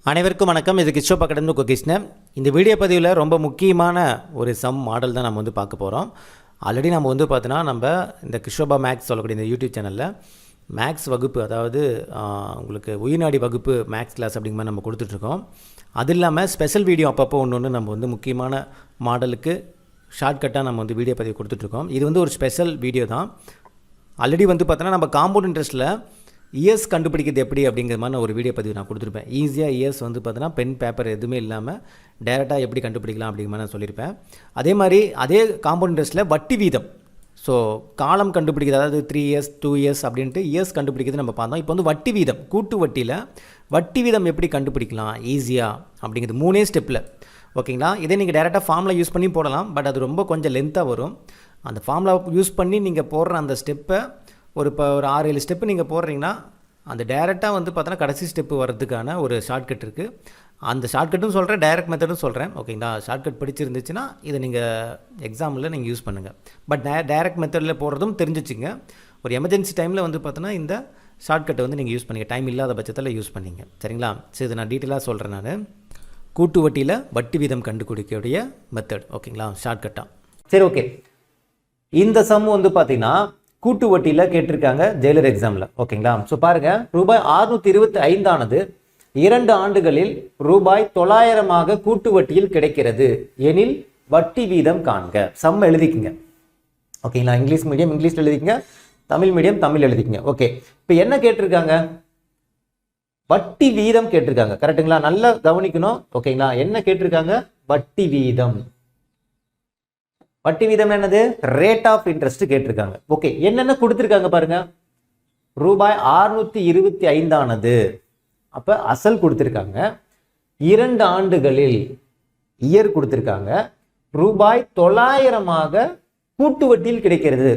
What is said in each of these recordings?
அனைவருக்கும் வணக்கம். இது கிஷோப் அகாடமி கிருஷ்ணன். இந்த வீடியோ பதிவில் ரொம்ப முக்கியமான ஒரு சம் மாடல் தான் நம்ம பார்க்க போகிறோம். ஆல்ரெடி நம்ம பார்த்தோன்னா நம்ம இந்த கிஷோபா மேக்ஸ் சொல்லக்கூடிய இந்த யூடியூப் சேனலில் மேக்ஸ் வகுப்பு, அதாவது உங்களுக்கு உயிர்நாடி வகுப்பு மேக்ஸ் கிளாஸ் அப்படிங்கிற மாதிரி நம்ம கொடுத்துட்ருக்கோம். அது இல்லாமல் ஸ்பெஷல் வீடியோ அப்பப்போ ஒன்று நம்ம முக்கியமான மாடலுக்கு ஷார்ட்கட்டாக நம்ம வீடியோ பதிவு கொடுத்துட்ருக்கோம். இது ஒரு ஸ்பெஷல் வீடியோ தான். ஆல்ரெடி பார்த்தோன்னா நம்ம காம்பவுண்ட் இன்ட்ரெஸ்ட்டில் இயர்ஸ் கண்டுபிடிக்கிறது எப்படி அப்படிங்கிற மாதிரி நான் ஒரு வீடியோ பதிவு நான் கொடுத்துருப்பேன். ஈஸியாக இயர்ஸ் பார்த்தோன்னா பென் பேப்பர் எதுவுமே இல்லாமல் டேரெக்டாக எப்படி கண்டுபிடிக்கலாம் அப்படிங்கிற மாதிரி நான் சொல்லியிருப்பேன். அதே மாதிரி அதே காம்பவுண்ட் இன்ட்ரெஸ்ட்டில் வட்டி வீதம், ஸோ காலம் கண்டுபிடிக்கிறது, அதாவது 3 இயர்ஸ் 2 இயர்ஸ் அப்படின்ட்டு இயர்ஸ் கண்டுபிடிக்கிறது நம்ம பார்த்தோம். இப்போ வட்டி வீதம், கூட்டு வட்டியில் வட்டி வீதம் எப்படி கண்டுபிடிக்கலாம் ஈஸியாக அப்படிங்கிறது 3 ஸ்டெப்பில். ஓகேங்களா? இதே நீங்கள் டேரெக்டாக ஃபார்முலா யூஸ் பண்ணி போடலாம். பட் அது ரொம்ப கொஞ்சம் லென்த்தாக வரும். அந்த ஃபார்முலா யூஸ் பண்ணி நீங்கள் போடுற அந்த ஸ்டெப்பை ஒரு 6-7 ஸ்டெப்பு நீங்கள் போடுறீங்கன்னா அந்த டேரெக்டாக பார்த்தோன்னா கடைசி ஸ்டெப்பு வர்றதுக்கான ஒரு ஷார்ட்கட் இருக்குது. அந்த ஷார்ட்கட்டும் சொல்கிறேன், டைரக்ட் மெத்தடும் சொல்கிறேன். ஓகேங்களா? ஷார்ட்கட் பிடிச்சிருந்துச்சுன்னா இதை நீங்கள் எக்ஸாமில் நீங்கள் யூஸ் பண்ணுங்கள். பட் டைரக்ட் மெத்தடில் போடுறதும் தெரிஞ்சிச்சிங்க. ஒரு எமர்ஜென்சி டைமில் பார்த்தோன்னா இந்த ஷார்ட்கட்டை நீங்கள் யூஸ் பண்ணிங்க, டைம் இல்லாத பட்சத்தில் யூஸ் பண்ணிங்க. சரிங்களா? சரி, இதை நான் டீட்டெயிலாக சொல்கிறேன். நான் கூட்டு வட்டியில் வட்டி வீதம் கண்டுபிடிக்கக்கூடிய மெத்தட். ஓகேங்களா? ஷார்ட்கட்டாக. சரி, ஓகே. இந்த சம் பார்த்தீங்கன்னா கூட்டு வட்டியில் கேட்டிருக்காங்க ஜெயிலர் எக்ஸாமில். ஓகேங்களா? ஸோ பாருங்கள், ரூபாய் 625 ஆனது 2 ஆண்டுகளில் ரூபாய் 900 கூட்டு வட்டியில் கிடைக்கிறது எனில் வட்டி வீதம் காண்க. சம் எழுதிக்குங்க. ஓகேங்களா? இங்கிலீஷ் மீடியம் இங்கிலீஷில் எழுதிக்கங்க, தமிழ் மீடியம் தமிழ் எழுதிக்கங்க. ஓகே, இப்போ என்ன கேட்டிருக்காங்க? வட்டி வீதம் கேட்டிருக்காங்க. கரெக்டுங்களா? நல்லா கவனிக்கணும். ஓகேங்களா? என்ன கேட்டிருக்காங்க? வட்டி வீதம். வட்டி வீதம் என்னது? ரேட் ஆஃப் இன்ட்ரெஸ்ட் கேட்டிருக்காங்க. ஓகே, என்னென்ன கொடுத்துருக்காங்க பாருங்க. ரூபாய் 625 ஆனது, அப்ப அசல் கொடுத்துருக்காங்க. 2 ஆண்டுகளில் இயர் கொடுத்துருக்காங்க. ரூபாய் 900 கூட்டு வட்டியில் கிடைக்கிறது.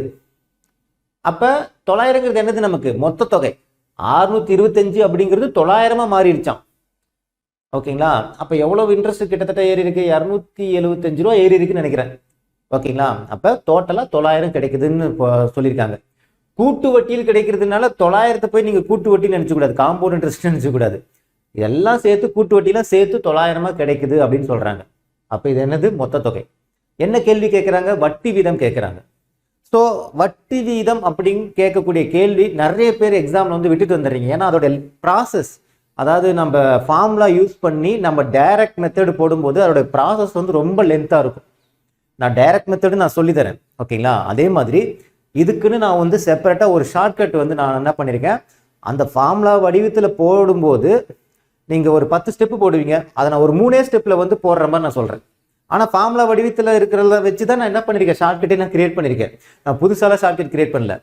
அப்ப 900 என்னது? நமக்கு மொத்த தொகை 625 அப்படிங்கிறது 900 மாறிடுச்சான். ஓகேங்களா? அப்ப எவ்வளவு இன்ட்ரெஸ்ட் கிட்டத்தட்ட ஏறி இருக்கு? 275 ரூபா ஏறி இருக்குன்னு நினைக்கிறேன். ஓகேங்களா? அப்ப டோட்டலா 900 கிடைக்குதுன்னு சொல்லியிருக்காங்க. கூட்டு வட்டியில் கிடைக்கிறதுனால 900 போய் நீங்க கூட்டு வட்டின்னு நினைச்சு கூடாது, காம்பவுண்ட் இன்ட்ரெஸ்ட் நினைச்சு கூடாது. இதெல்லாம் சேர்த்து கூட்டு வட்டிலாம் சேர்த்து 900 கிடைக்குது அப்படின்னு சொல்றாங்க. அப்ப இது என்னது? மொத்த தொகை. என்ன கேள்வி கேட்கிறாங்க? வட்டி வீதம் கேட்கிறாங்க. ஸோ வட்டி வீதம் அப்படின்னு கேட்கக்கூடிய கேள்வி நிறைய பேர் எக்ஸாம்ல விட்டுட்டு வந்துடுறீங்க. ஏன்னா அதோட ப்ராசஸ், அதாவது நம்ம ஃபார்முலா யூஸ் பண்ணி நம்ம டைரக்ட் மெத்தடு போடும்போது அதோட ப்ராசஸ் ரொம்ப லென்த்தா இருக்கும். நான் டைரக்ட் மெத்தடு நான் சொல்லி தரேன். ஓகேங்களா? அதே மாதிரி இதுக்குன்னு நான் செப்பரேட்டா ஒரு ஷார்ட்கட் நான் என்ன பண்ணியிருக்கேன், அந்த ஃபார்முலா வடிவத்தில் போடும்போது நீங்க ஒரு 10 ஸ்டெப்பு போடுவீங்க, அதை நான் ஒரு 3 ஸ்டெப்ல போடுற மாதிரி நான் சொல்றேன். ஆனா ஃபார்முலா வடிவத்தில் இருக்கிறத வச்சு தான் நான் என்ன பண்ணிருக்கேன், ஷார்ட்கட்டே நான் கிரியேட் பண்ணிருக்கேன். நான் புதுசால ஷார்ட்கட் கிரியேட் பண்ணல.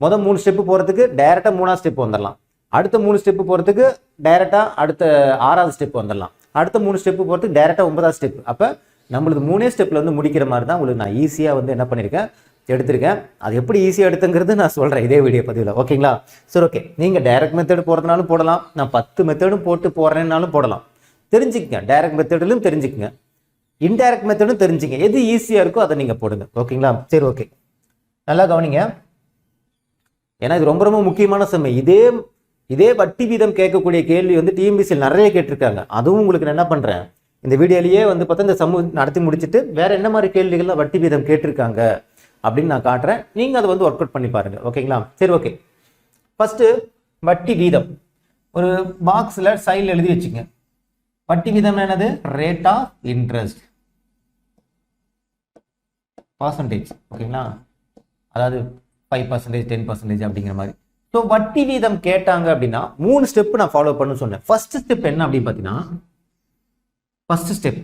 முதல் 3 ஸ்டெப்பு போறதுக்கு டைரக்டா 3ஆவது ஸ்டெப் வந்துடலாம். அடுத்த 3 ஸ்டெப்பு போறதுக்கு டைரக்டா அடுத்த 6ஆவது ஸ்டெப் வந்துடலாம். அடுத்த 3 ஸ்டெப்பு போறதுக்கு டைரக்டா 9ஆவது ஸ்டெப். அப்ப நம்மளுக்கு 3 ஸ்டெப்ல முடிக்கிற மாதிரி தான் உங்களுக்கு நான் ஈஸியா என்ன பண்ணிருக்கேன், எடுத்திருக்கேன். அது எப்படி ஈஸியா எடுத்துங்கிறது நான் சொல்றேன் இதே வீடியோ பதிவில். ஓகேங்களா? சரி, ஓகே. நீங்க டைரக்ட் மெத்தட் போறதுனாலும் போடலாம், நான் 10 மெத்தடும் போட்டு போடுறேன்னாலும் போடலாம். தெரிஞ்சுக்கங்க, டைரக்ட் மெத்தடிலும் தெரிஞ்சுக்கங்க, இன்டைரக்ட் மெத்தடும் தெரிஞ்சுங்க. எது ஈஸியா இருக்கோ அதை நீங்க போடுங்க. ஓகேங்களா? சரி, ஓகே. நல்லா கவனிங்க, ஏன்னா இது ரொம்ப ரொம்ப முக்கியமான சமயம். இதே வட்டி வீதம் கேட்கக்கூடிய கேள்வி டிஎம்பிசியில் நிறைய கேட்டிருக்காங்க. அதுவும் உங்களுக்கு நான் என்ன பண்றேன், இந்த வீடியோலயே பார்த்தா இந்த சமூக நடத்தி முடிச்சுட்டு வேற என்ன மாதிரி கேள்விகள்லாம் வட்டி வீதம் கேட்டிருக்காங்க அப்படின்னு நான் காட்டுறேன். நீங்க அதை ஒர்க் அவுட் பண்ணி பாருங்க. ஓகேங்களா? சரி, ஓகே. ஃபர்ஸ்ட் வட்டி வீதம் ஒரு பாக்ஸ்ல சைடில் எழுதி வச்சுங்க. வட்டி வீதம் என்னது? Rate of interest percentage. ஓகேங்களா? அதாவது 5%, 10% அப்படிங்கிற மாதிரி. ஸோ வட்டி வீதம் கேட்டாங்க அப்படின்னா 3 ஸ்டெப் நான் ஃபாலோ பண்ண சொன்னேன். ஃபர்ஸ்ட் ஸ்டெப் என்ன அப்படின்னு பார்த்தீங்கன்னா, ஃபர்ஸ்ட் ஸ்டெப்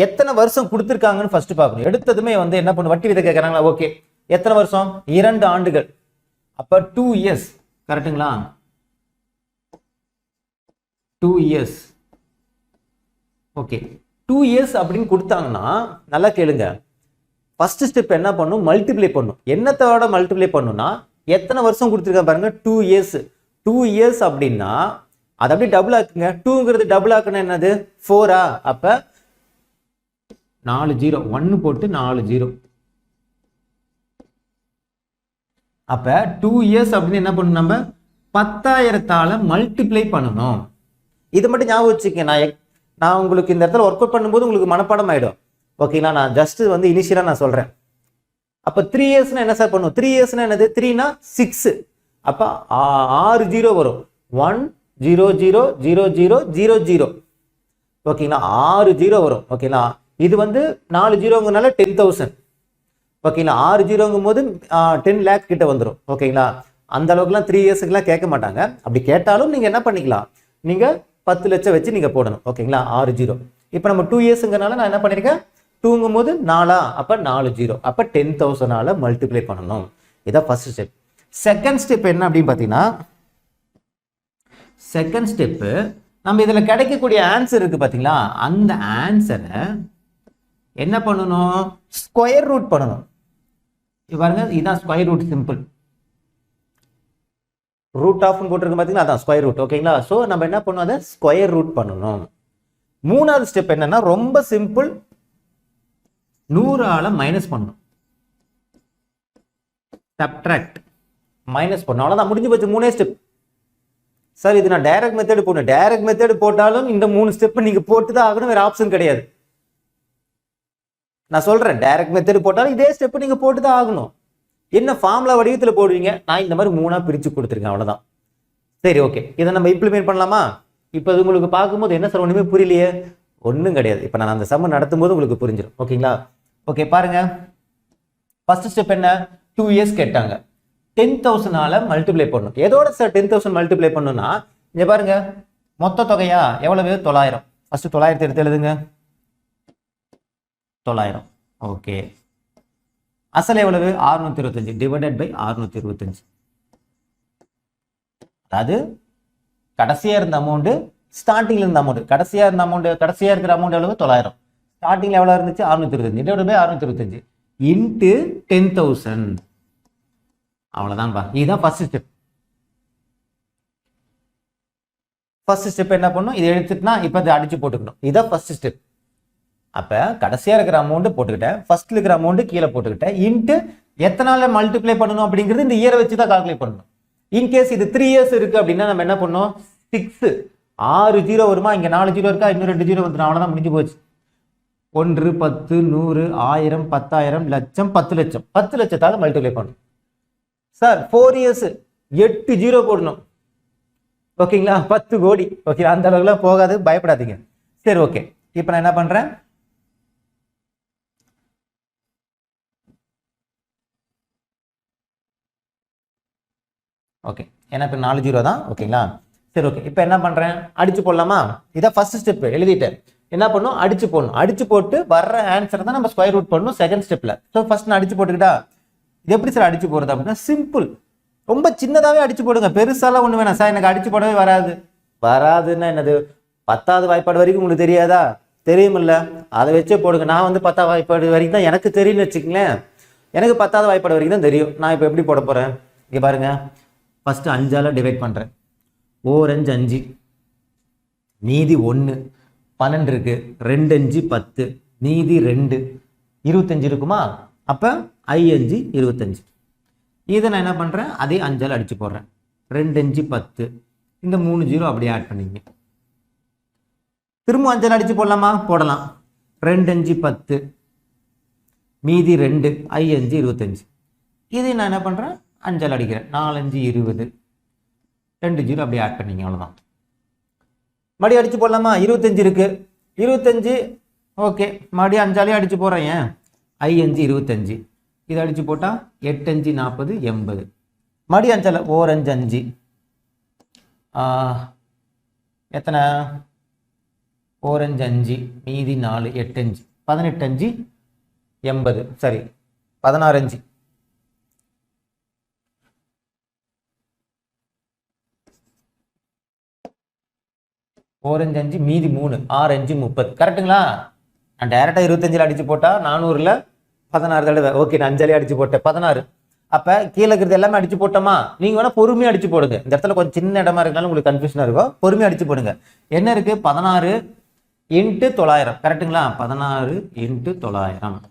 எத்தனை வருஷம் கொடுத்துருக்காங்கன்னு ஃபர்ஸ்ட் பார்க்கணும். எடுத்ததுமே என்ன பண்ணு, வட்டி வீதம் கேட்கறாங்களா? ஓகே, எத்தனை வருஷம்? 2 ஆண்டுகள். அப்ப 2 இயர்ஸ். கரெக்டுங்களா? 2 இயர்ஸ். ஓகே, 2 இயர்ஸ் அப்படின்னு கொடுத்தாங்கன்னா நல்லா கேளுங்க. ஃபர்ஸ்ட் ஸ்டெப் என்ன பண்ணும்? மல்டிப்ளை பண்ணும். என்னத்தோட மல்டிப்ளை பண்ணும்னா, எத்தனை வருஷம் கொடுத்துருக்காங்க பாருங்க, 2 இயர்ஸ். 2 இயர்ஸ் அப்படின்னா அது அப்படியே டபுள் ஆக்குங்க. 2ங்கிறது டபுள் ஆக்குனா என்னது? 4ஆ? அப்ப 4 0, 1 போட்டு 4 0. அப்ப 2 இயர்ஸ் அப்படின்னு என்ன பண்ணணும், நம்ம 10,000 மல்டிப்ளை பண்ணணும். இது மட்டும் ஞாபகம் வச்சுக்கங்க. நான் உங்களுக்கு இந்த இடத்துல ஒர்க் அவுட் பண்ணும்போது உங்களுக்கு மனப்பாடம் ஆயிடும். ஓகேங்களா? நான் ஜஸ்ட் வந்து இனிஷியலா நான் சொல்றேன். அப்ப 3 இயர்ஸ்னா என்ன சார் பண்ணும்? 3 இயர்ஸ்னா என்னது? 3னா 6. அப்ப 6 0 வரும். 1 0 0 0 0 0 0. ஓகேங்களா? 6 0 வரும். ஓகேங்களா? இது வந்து 4 0ங்கனால 10,000. ஓகேங்களா? 6 0ங்கும் போது 10 lakh கிட்ட வந்துடும். ஓகேங்களா? அந்த அளவுக்குலாம் 3 இயர்ஸுக்குலாம் கேட்க மாட்டாங்க. அப்படி கேட்டாலும் நீங்க என்ன பண்ணிக்கலாம், நீங்க 10 லட்சம் வச்சு நீங்க போடணும். ஓகேங்களா? 6 0. இப்போ நம்ம 2 இயர்ஸுங்கனால நான் என்ன பண்ணிருக்கேன், 2ங்கும் போது 4 அப்ப 4 0. அப்ப 10,000 மல்டிப்ளை பண்ணணும். இதான் ஃபர்ஸ்ட் ஸ்டெப். செகண்ட் ஸ்டெப் என்ன அப்படின்னு பாத்தீங்கன்னா, செகண்ட் ஸ்டெப் நம்ம இதுல கிடைக்கக்கூடிய ஆன்சர் இருக்கு பாத்தீங்களா, அந்த ஆன்சரை என்ன பண்ணணும், ஸ்கொயர் ரூட் பண்ணணும். பாருங்க, இதான் square root. Simple. Root of போட்டுருக்கு பாத்தீங்களா, அதான் ஸ்கொயர் ரூட். ஓகேங்களா? சோ நம்ம என்ன பண்ணணும், அதை ஸ்கொயர் ரூட் பண்ணணும். மூணாவது ஸ்டெப் என்னன்னா ரொம்ப சிம்பிள், 100 மைனஸ் பண்ணணும். சப்ட்ராக்ட், மைனஸ் பண்ணணும். அவ்வளவுதான், முடிஞ்சு போச்சு. மூணே ஸ்டெப். சார் இது நான் டைரக்ட் மெத்தட் போடணும். டைரக்ட் மெத்தட் போட்டாலும் இந்த 3 ஸ்டெப் நீங்க போட்டு தான் ஆகணும், வேற ஆப்ஷன் கிடையாது. நான் சொல்றேன், டைரக்ட் மெத்தட் போட்டாலும் இதே ஸ்டெப் நீங்க போட்டு தான் ஆகணும். என்ன ஃபார்முலா வடிவத்தில் போடுவீங்க, நான் இந்த மாதிரி 3ஆ பிரிச்சு கொடுத்துருக்கேன், அவ்வளவுதான். சரி, ஓகே. இதை நம்ம இம்ப்ளிமெண்ட் பண்ணலாமா? இப்போ உங்களுக்கு பார்க்கும்போது என்ன சார் ஒண்ணுமே புரியலையே? ஒன்றும் கிடையாது. இப்போ நான் அந்த சம்ம நடத்தும் போது உங்களுக்கு புரிஞ்சிடும். ஓகேங்களா? ஓகே, பாருங்க. ஃபர்ஸ்ட் ஸ்டெப் என்ன, 2 இயர்ஸ் கேட்டாங்க. 10,000 மல்டிப்ளை பண்ணணும். எதோட சார் 10,000 மல்டிப்ளை பண்ணணும்னா, இங்க பாருங்க, மொத்த தொகையா எவ்வளவு? 900. ஃபர்ஸ்ட் 900 எடுத்து எழுதுங்க. 900. ஓகே. அசல் எவ்வளவு? 625 டிவைடட் பை 625. அதாவது கடைசியா இருந்த அமௌண்ட், ஸ்டார்டிங்ல இருந்த அமௌண்ட். கடைசியா இருந்த அமௌண்ட், கடைசியா இருக்கிற அமௌண்ட் எவ்வளவு? 900. ஸ்டார்டிங்ல எவ்வளவு இருந்துச்சு? 625 டிவைடட் பை 625 இன்டு 10,000. அவ்வளவுதான்பா. இதுதான் ஃபர்ஸ்ட் ஸ்டெப். ஃபர்ஸ்ட் ஸ்டெப் என்ன பண்ணும், இதை எடுத்துட்டுனா இப்ப இதை அடிச்சு போட்டுக்கணும். இதுதான் ஃபர்ஸ்ட் ஸ்டெப். அப்ப கடைசியா இருக்கிற அமௌண்ட் போட்டுக்கிட்டேன், ஃபர்ஸ்ட்ல இருக்கிற அமௌண்ட் கீழே போட்டுக்கிட்டேன், இன்ட்டு எத்தனால மல்டிப்ளை பண்ணணும் அப்படிங்கிறது இந்த இயரை வச்சு தான் கால்குலேட் பண்ணணும். இன்கேஸ் இது 3 இயர்ஸ் இருக்கு அப்படின்னா நம்ம என்ன பண்ணோம், 6 6 0 வருமா, இங்க 4 0 இருக்கா, இன்னும் 2 0 வந்துடும். அவ்வளவுதான், முடிஞ்சு போச்சு. 1 10 100 1000 10,000 லட்சம் 10 லட்சம் 10 லட்சத்தால மல்டிப்ளை பண்ணணும். சார் 4 இயர்ஸ் 8 0 போடணும். ஓகேங்களா? 10 கோடி. ஓகே, அந்த அளவுக்குலாம் போகாது, பயப்படாதீங்க. சரி, ஓகே. இப்போ நான் என்ன பண்றேன், ஓகே, எனக்கு 4 0 தான். ஓகேங்களா? சரி, ஓகே. இப்போ என்ன பண்றேன், அடிச்சு போடலாமா? இதான் ஃபர்ஸ்ட் ஸ்டெப். எழுதிட்டேன். என்ன பண்ணும், அடிச்சு போடணும். அடிச்சு போட்டு வர்ற ஆன்சர் தான் நம்ம ஸ்கொயர் ரூட் பண்ணணும் செகண்ட் ஸ்டெப்ல. ஸோ ஃபர்ஸ்ட் நான் அடிச்சு போட்டுக்கிட்டா, இது எப்படி சார் அடிச்சு போடுறது அப்படின்னா, சிம்பிள். ரொம்ப சின்னதாவே அடிச்சு போடுங்க, பெருசாலாம் ஒண்ணு வேணாம். சார் எனக்கு அடிச்சு போடவே வராது. வராதுன்னா என்னது, 10வது வாய்ப்பாடு வரைக்கும் உங்களுக்கு தெரியாதா? தெரியுமில்ல, அதை வச்சே போடுங்க. நான் வந்து 10வது வாய்ப்பாடு வரைக்கும் தான் எனக்கு தெரியும்னு வச்சுக்கங்களேன். எனக்கு 10வது வாய்ப்பாடு வரைக்கும் தான் தெரியும். நான் இப்போ எப்படி போட போறேன், இங்க பாருங்க. ஃபர்ஸ்ட் 5ஆல டிவைட் பண்றேன். 4 5 5, மீதி 1, 12 இருக்கு, 2 5 10, மீதி 2, 25 இருக்குமா? அப்ப I 5 25. இதை நான் என்ன பண்றேன், அதே 5ஆல அடிச்சு போடுறேன். 2 5 10, இந்த 3 0 அப்படியே ஆட் பண்ணிங்க. திரும்ப 5ஆல அடிச்சு போடலாமா? போடலாம். 2 5 10, மீதி 2, I 5 25. இதை நான் என்ன பண்றேன், 5ஆல அடிக்கிறேன். 4 5 20, 2 0 அப்படியே ஆட் பண்ணிங்க. அவ்வளவுதான். மறுபடியும் அடிச்சு போடலாமா? 25 இருக்கு, 25. ஓகே, மறுபடியும் 5ஆலே அடிச்சு போறேன். ஏன், I 5 25. இதை அடிச்சு போட்டா 8 5 40 80. மறுபடியும் 5ஆல 4 5 5, எத்தனை, 4 5 5, மீதி 4, 8 5, 18 5 80. சரி, 16 5. ஓரஞ்சு 5, மீதி 3, 6 5 30. கரெக்டுங்களா? நான் டைரக்டா 25ல அடிச்சு போட்டா 400ல 16 தடவை. ஓகே, நான் 5ஆலே அடிச்சு போட்டேன் 16. அப்ப கீழே இருக்கிறது எல்லாமே அடிச்சு போட்டோமா? நீங்க வேணா பொறுமையா அடிச்சு போடுங்க. இந்த இடத்துல கொஞ்சம் சின்ன இடமா இருந்தாலும் உங்களுக்கு கன்ஃபியூஷனா இருக்கும். பொறுமையா அடிச்சு போடுங்க. என்ன இருக்கு, 16 இன்ட்டு 900. கரெக்டுங்களா? 16 இன்ட்டு 900.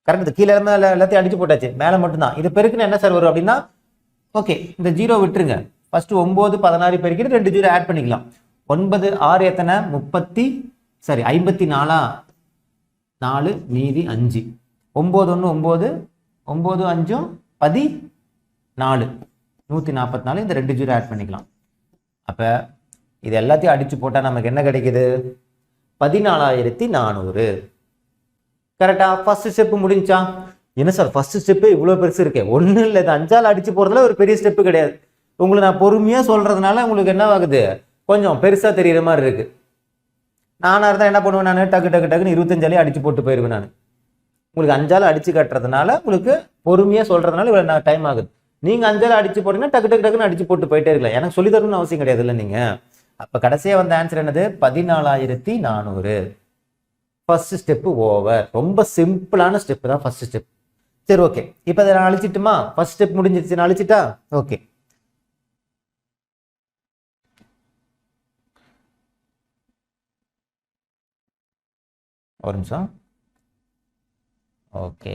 கரெக்ட். கீழே எல்லாத்தையும் அடிச்சு போட்டாச்சு, மேல மட்டும்தான். இது பெருக்குன்னு என்ன சார் வரும் அப்படின்னா, ஓகே, இந்த 0 விட்டுருங்க. ஃபர்ஸ்ட் 9 16 பெருக்கிட்டு 2 ஜீரோ ஆட் பண்ணிக்கலாம். 9 6 எத்தனை 54 4 மீதி 5 9 1 9 9 5 14 144 இந்த 2 ஜீரோ ஆட் பண்ணிக்கலாம். அப்ப இது எல்லாத்தையும் அடிச்சு போட்டா நமக்கு என்ன கிடைக்குது 14400. கரெக்டா? ஃபர்ஸ்ட் ஸ்டெப் முடிஞ்சா? என்ன சார் ஃபர்ஸ்ட் ஸ்டெப் இவ்வளவு பெருசு இருக்கே? ஒன்றும் இல்லை, இது 5ஆல் அடிச்சு போறதுல ஒரு பெரிய ஸ்டெப்பு கிடையாது. உங்களுக்கு நான் பொறுமையா சொல்றதுனால உங்களுக்கு என்ன ஆகுது, கொஞ்சம் பெருசா தெரியுற மாதிரி இருக்கு. நானா இருந்தா என்ன பண்ணுவேன், நான் டக்கு டக்கு டக்குன்னு 25ஆலே அடிச்சு போட்டு போயிருவேன். நான் உங்களுக்கு 5ஆல் அடிச்சு கட்டுறதுனால உங்களுக்கு பொறுமையா சொல்றதுனால இவ்வளவு டைம் ஆகுது. நீங்க 5ஆல் அடிச்சு போட்டீங்கன்னா டக்கு டக்கு டக்குன்னு அடிச்சு போட்டு போயிட்டே இருக்கலாம். எனக்கு சொல்லி தரணும்னு அவசியம் கிடையாது இல்லை நீங்க. அப்ப கடைசியா வந்த ஆன்சர் என்னது 14400. First step over. ரொம்ப சிம்பிளான ஸ்டெப் தான் ஃபர்ஸ்ட் ஸ்டெப். சரி ஓகே, இப்போ இதை நான் அழிச்சிட்டுமா? ஃபர்ஸ்ட் ஸ்டெப் முடிஞ்சிருச்சு, நான் அழிச்சிட்டா? ஓகே, ஒரு நிமிஷம். ஓகே,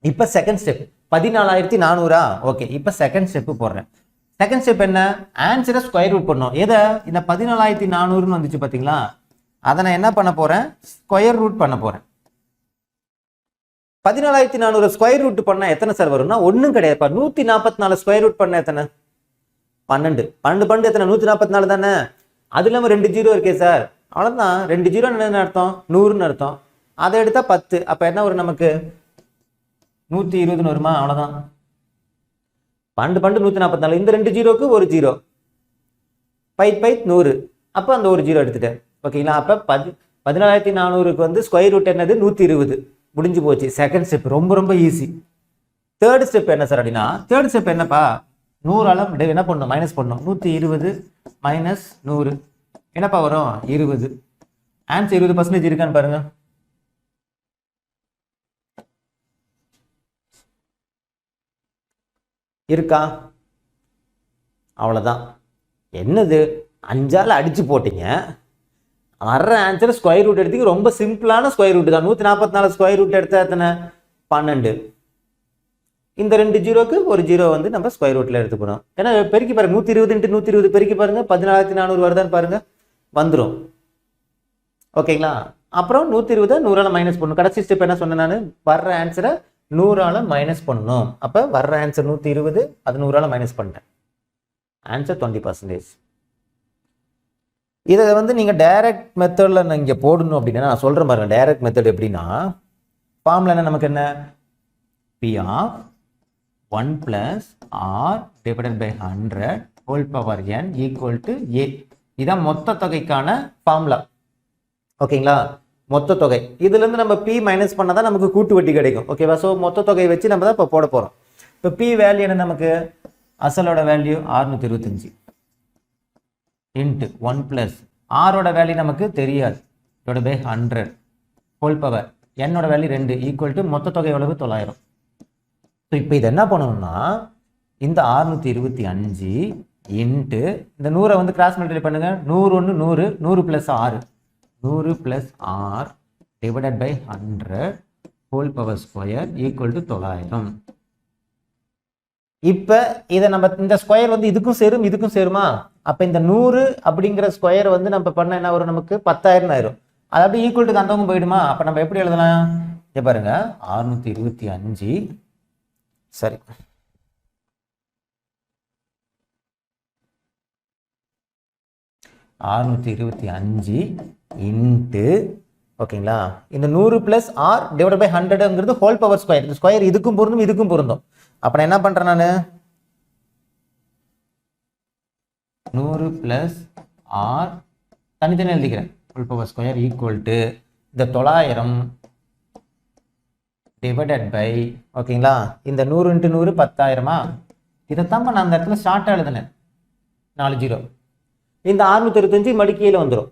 இப்போ செகண்ட் ஸ்டெப் 14400. ஓகே, இப்போ செகண்ட் ஸ்டெப் போடுறேன். செகண்ட் ஸ்டெப் என்ன? ஆன்சரை ஸ்கொயர் ரூட் பண்ணோம். எதை? இந்த 14400 வந்துச்சு பாத்தீங்களா, அதை நான் என்ன பண்ண போறேன், ஸ்கொயர் ரூட் பண்ண போறேன். 14400 ஸ்கொயர் ரூட் பண்ணா எத்தனை சார் வரும்னா ஒன்றும் கிடையாது. 144 ஸ்கொயர் ரூட் பண்ண எத்தனை? 12. 12 12 எத்தனை? 144 தானே. அது இல்லாமல் 2 ஜீரோ இருக்கே சார், அவ்வளோதான். 2 ஜீரோ என்ன அர்த்தம்? 100ன்னு அர்த்தம். அதை எடுத்தா 10. அப்போ என்ன வரும் நமக்கு? 120ன்னு வருமா? அவ்வளோதான். 12 12 144. இந்த 2 ஜீரோக்கு ஒரு ஜீரோ, 100. அப்போ அந்த ஒரு ஜீரோ எடுத்துட்டேன். ஓகேங்களா? அப்போ 14400க்கு வந்து ஸ்கொயர் ரூட் என்னது? 120. முடிஞ்சு போச்சு. செகண்ட் ஸ்டெப் ரொம்ப ரொம்ப ஈஸி. தேர்ட் ஸ்டெப் என்ன சார் அப்படின்னா, தேர்ட் ஸ்டெப் என்னப்பா, 100ஆல் என்ன பண்ணணும்? மைனஸ் பண்ணணும். 120 மைனஸ் 100 என்னப்பா வரும்? 20. ஆன்சர் 20% இருக்கான்னு பாருங்க. இருக்கா? அவ்வளோதான். என்னது 5ஆல் அடிச்சு போட்டீங்க, வர்ற ஆன்சர் ஸ்கொயர் ரூட் எடுத்தீங்க. ரொம்ப சிம்பிளான ஸ்கொயர் ரூட் தான். 144 ஸ்கொயர் ரூட் எடுத்தா எத்தனை? 12. இந்த 2 ஜீரோக்கு ஒரு ஜீரோ வந்து நம்ம ஸ்கொயர் ரூட்ல எடுத்துக்கணும். ஏன்னா பெருக்கி பாருங்க, 120 × 120 பெருக்கி பாருங்க, 14400 வருதான்னு பாருங்க, வந்துடும். ஓகேங்களா? அப்புறம் 120 100ஆல் மைனஸ் பண்ணணும். கடைசி ஸ்டெப் என்ன சொன்னேன் நான், வர்ற ஆன்சரை 100ஆல் மைனஸ் பண்ணணும். அப்போ வர்ற ஆன்சர் 120, அது 100ஆல் மைனஸ் பண்ணிட்டேன். ஆன்சர் 20%. இதை வந்து நீங்கள் டைரக்ட் மெத்தடில் இங்கே போடணும் அப்படின்னா, நான் சொல்கிறேன் பாருங்க. டைரக்ட் மெத்தட் எப்படின்னா, ஃபார்முலா என்ன நமக்கு? என்ன? P of 1 plus R divided by 100 whole power n equal to A. இதான் மொத்த தொகைக்கான ஃபார்முலா. ஓகேங்களா? மொத்த தொகை. இதுலேருந்து நம்ம P மைனஸ் பண்ணால் தான் நமக்கு கூட்டு வட்டி கிடைக்கும். ஓகேவா? ஸோ மொத்த தொகையை வச்சு நம்ம தான் இப்போ போட போகிறோம். இப்போ P வேல்யூ என்ன நமக்கு? அசலோட வேல்யூ 625 இன்ட்டு 1 பிளஸ் ஆரோட வேல்யூ நமக்கு தெரியாது, டிவைட் பை 100 ஹோல் பவர் என்னோட வேல்யூ 2 ஈக்குவல் டு மொத்த தொகை எவ்வளவு? 900. ஸோ இப்போ இது என்ன பண்ணணும்னா, இந்த 625 இன்ட்டு இந்த 100 வந்து கிராஸ் மல்டிப்ளை பண்ணுங்க. 100 1 100 100 plus 6 100 plus 6 divided by 100 whole power square equal to 900. இப்போ இதை நம்ம இந்த ஸ்கொயர் வந்து இதுக்கும் சேரும் இதுக்கும் சேருமா? அப்போ இந்த 100 அப்படிங்கிற ஸ்கொயர் வந்து நம்ம பண்ண என்ன வரும்? நமக்கு 10,000 ஆயிரும். அது அப்படியே ஈக்குவல் டு அந்தவங்க போயிடுமா? அப்போ நம்ம எப்படி எழுதலாம்? இங்கே பாருங்க, 625 சரி 625 இன்ட்டு ஓகேங்களா, இந்த 100 பிளஸ் ஆர் டிவைட் பை 100ங்கிறது ஹோல் பவர் ஸ்கொயர். இந்த ஸ்கொயர் இதுக்கும் பொருந்தும் இதுக்கும் பொருந்தும். அப்போ நான் என்ன பண்ணுறேன், நான் 100 பிளஸ் ஆர் தனித்தனி எழுதிக்கிறேன். Whole power square equal to இந்த 900 டிவைடட் பை ஓகேங்களா, இந்த 100 × 100 10,000. இதைத்தான் நான் அந்த இடத்துல ஷார்ட்டாக எழுதினேன் 4 0. இந்த 625 மடிக்கையில் வந்துடும்.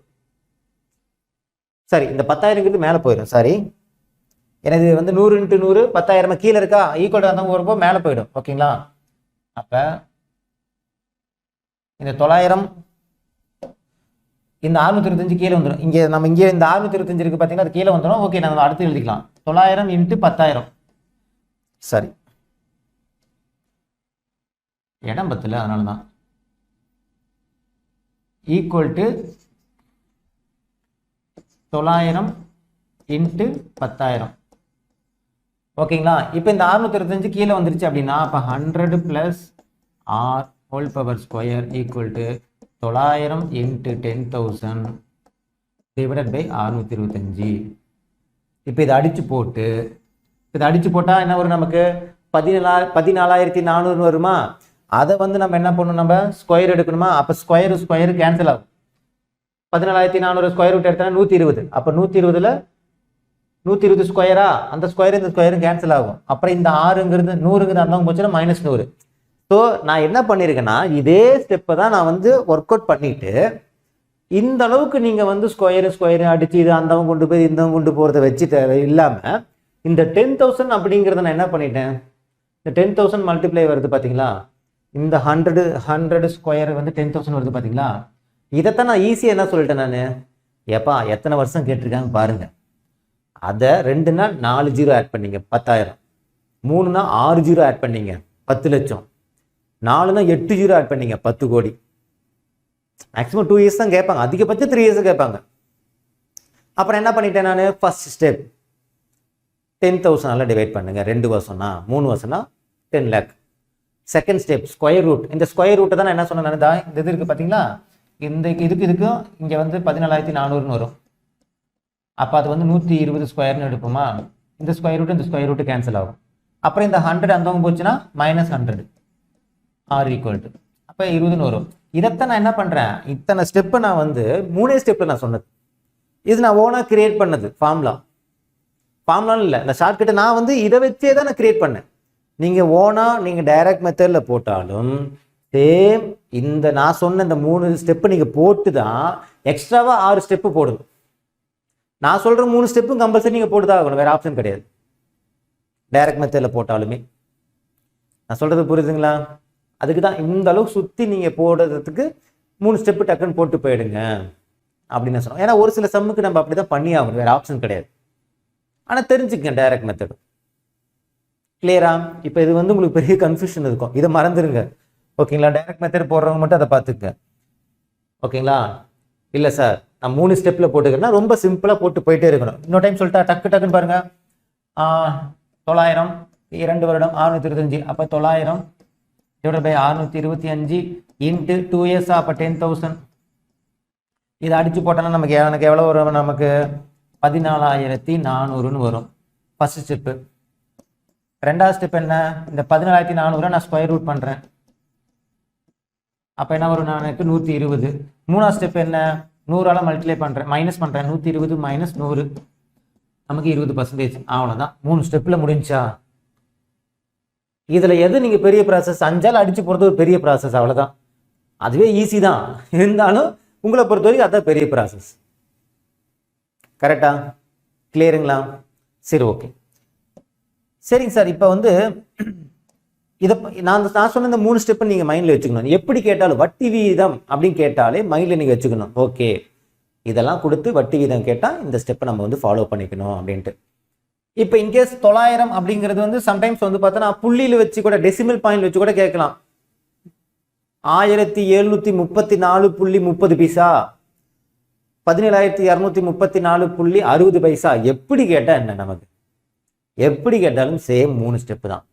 சரி, இந்த 10,000ங்கிறது மேலே போயிடும். சாரி, எனக்கு வந்து 100 × 100 10,000 கீழே இருக்கா, ஈக்குவல் அந்த வரும்போது மேலே போயிடும். ஓகேங்களா, அப்போ இந்த 900 இந்த 625 கீழே வந்துடும். இங்கே நம்ம இங்கே இந்த 625 இருக்கு பார்த்தீங்கன்னா, அது கீழே வந்துடும். ஓகே, நம்ம அடுத்து எழுதிக்கலாம். 900 × 10,000. சரி, இடம் பத்தல, அதனால தான். Equal to 900 into 10,000. ஓகேங்களா? இப்போ இந்த 625 கீழே வந்துருச்சு அப்படின்னா அப்போ 100 + R whole power square equal to 900 into 10,000 divided by 625. இப்போ இதை அடித்து போட்டால் என்ன வரும்? நமக்கு 14,400 வருமா? அதை வந்து நம்ம என்ன பண்ணணும்? நம்ம ஸ்கொயர் எடுக்கணுமா? அப்போ ஸ்கொயர் கேன்சல் ஆகும். 14,400 ஸ்கொயர் ரூட் எடுத்தா 120. அப்போ 120ல் 120 ஸ்கொயரா? அந்த ஸ்கொயர் இந்த ஸ்கொயரும் கேன்சல் ஆகும். அப்புறம் இந்த 6ங்கிறது 100ங்கிறது அந்த போச்சுன்னா -100. ஸோ நான் என்ன பண்ணியிருக்கேன்னா இதே ஸ்டெப்பை தான் நான் வந்து ஒர்க் அவுட் பண்ணிட்டு இந்த அளவுக்கு நீங்கள் வந்து ஸ்கொயர் அடித்து இது அந்தவங்க கொண்டு போய் இந்தவங்க கொண்டு போகிறத வச்சுட்டு இல்லாமல் இந்த 10,000 அப்படிங்கிறத நான் என்ன பண்ணிட்டேன், இந்த 10,000 மல்டிப்ளை வருது பார்த்தீங்களா? இந்த 100 ஸ்கொயர் வந்து 10,000 வருது பார்த்தீங்களா? இதைத்தான் நான் ஈஸியாக என்ன சொல்லிட்டேன், நான் ஏப்பா எத்தனை வருஷம் கேட்டிருக்காங்க பாருங்கள். அதை 2னா 4 ஜீரோ ஆட் பண்ணிங்க 10,000, 3னா 6 ஜீரோ ஆட் பண்ணிங்க 10 லட்சம், 4னா 8 ஜீரோ ஆட் பண்ணிங்க 10 கோடி. மேக்ஸிமம் 2 இயர்ஸ் தான் கேட்பாங்க, அதிகபட்சம் 3 இயர்ஸ் கேட்பாங்க. அப்புறம் என்ன பண்ணிட்டேன் நான், ஃபர்ஸ்ட் ஸ்டெப் 10,000 டிவைட் பண்ணுங்க. 2 வருஷம்னா 3 வருஷம்னா 10 lakh. Second step square root. இந்த ஸ்கொயர் ரூட்டை தான் நான் என்ன சொன்னேன், இந்த இது இருக்குது பார்த்தீங்களா? இந்த இதுக்கும் இங்கே வந்து 14,400 வரும். அப்போ அது வந்து 120 ஸ்கொயர்னு எடுப்போமா? இந்த ஸ்கொயர் ரூட்டு கேன்சல் ஆகும். அப்புறம் இந்த 100 அந்தவங்க போச்சுன்னா -100 ஆர் ஈக்குவல் டு அப்போ 20ன்னு வரும். இதைத்தான் நான் என்ன பண்ணுறேன், இத்தனை ஸ்டெப்பு நான் வந்து 3 ஸ்டெப்பில் நான் சொன்னது. இது நான் ஓனாக கிரியேட் பண்ணது ஃபார்ம்லான்னு இல்லை, இந்த ஷார்ட்கட்டை நான் வந்து இதை வச்சே தான் நான் கிரியேட் பண்ணேன். நீங்கள் ஓனாக நீங்கள் டைரக்ட் மெத்தடில் போட்டாலும் சேம் இந்த நான் சொன்ன இந்த 3 ஸ்டெப்பு நீங்கள் போட்டு தான் எக்ஸ்ட்ராவாக 6 ஸ்டெப்பு போடுங்க. நான் சொல்கிற 3 ஸ்டெப்பும் கம்பல்சரி நீங்கள் போட்டு தான் ஆகணும், வேறு ஆப்ஷன் கிடையாது. டைரக்ட் மெத்தடில் போட்டாலுமே நான் சொல்கிறது புரியுதுங்களா? அதுக்கு தான் இந்த அளவுக்கு சுற்றி நீங்கள் போடுறதுக்கு 3 ஸ்டெப்பு டக்குன்னு போட்டு போயிடுங்க அப்படின்னு சொன்னோம். ஏன்னா ஒரு சில சம்முக்கு நம்ம அப்படி தான் பண்ணி ஆகணும், வேறு ஆப்ஷன் கிடையாது. ஆனால் தெரிஞ்சுக்கங்க டைரக்ட் மெத்தடு. கிளியரா? இப்போ இது வந்து உங்களுக்கு பெரிய கன்ஃபியூஷன் இருக்கும், இதை மறந்துடுங்க. ஓகேங்களா? டைரக்ட் மெத்தட் போடுறவங்க மட்டும் அதை பார்த்துக்க. ஓகேங்களா? இல்லை சார் நான் 3 ஸ்டெப்பில் போட்டுக்கிறேன்னா ரொம்ப சிம்பிளாக போட்டு போயிட்டே இருக்கணும். இன்னொரு டைம் சொல்லிட்டா டக்குன்னு பாருங்க. 900 2 வருடம் 625. அப்போ 900 டிவைட் பை 625 இன்ட்டு 2 இயர்ஸ். அப்போ 10,000. இதை அடித்து போட்டோன்னா எனக்கு எவ்வளோ வரும்? நமக்கு 14,400ன்னு வரும் ஃபர்ஸ்ட் ஸ்டெப்பு. ரெண்டாவது ஸ்டெப் என்ன, இந்த 14,400 நான் ஸ்கொயர் ரூட் பண்ணுறேன். அப்போ என்ன வரும், எனக்கு 120. மூணாவது ஸ்டெப் என்ன, 100ஆல் மல்டிப்ளை பண்ணுறேன், மைனஸ் பண்ணுறேன். 120 மைனஸ் 100 நமக்கு 20%. அவ்வளோதான், 3 ஸ்டெப்பில் முடிஞ்சா. இதில் எது நீங்கள் பெரிய ப்ராசஸ், 5ஆல் அடித்து போகிறது ஒரு பெரிய ப்ராசஸ், அவ்வளோதான். அதுவே ஈஸி தான், இருந்தாலும் உங்களை பொறுத்த வரைக்கும் அதுதான் பெரிய ப்ராசஸ். கரெக்டா? கிளியருங்களா? சரி, ஓகே. சரிங்க சார். இப்போ வந்து இதை நான் சொன்ன இந்த 3 ஸ்டெப்பை நீங்கள் மைண்டில் வச்சுக்கணும். எப்படி கேட்டாலும் வட்டி வீதம் அப்படின்னு கேட்டாலே மைண்டில் நீங்கள் வச்சுக்கணும். ஓகே, இதெல்லாம் கொடுத்து வட்டி வீதம் கேட்டால் இந்த ஸ்டெப்பை நம்ம வந்து ஃபாலோ பண்ணிக்கணும் அப்படின்ட்டு. இப்போ இன்கேஸ் 900 அப்படிங்கிறது வந்து சம்டைம்ஸ் வந்து பார்த்தோன்னா புள்ளியில் வச்சு கூட, டெசிமல் பாயிண்ட் வச்சு கூட கேட்கலாம். 1734.30 பைசா, 17,234.60 பைசா. எப்படி கேட்டால் என்ன, நமக்கு எப்படி கேட்டாலும் சேம் 3 ஸ்டெப்பு தான்.